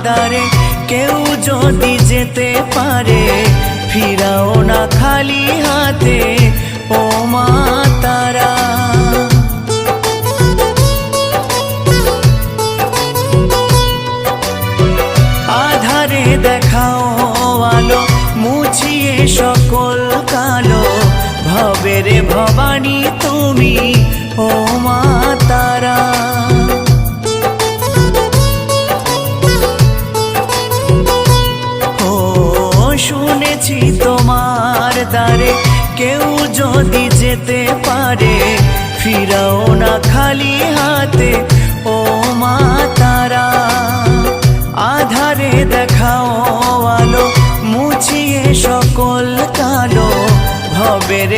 দ্বারে কেউ যদি যেতে পারে, ফিরাও না খালি হাতে ও মা তারা। আধারে দেখাও আলো, মুছিয়ে সকল কালো, ভবের ভবানী তুমি ও মা তারা। ও শুনেছি তোমার দ্বারে কেউ যদি যেতে পারে, ফিরাও না খালি হাতে ও মা তারা। আধারে দেখাও আলো, মুছিয়ে সকল কালো, ভবের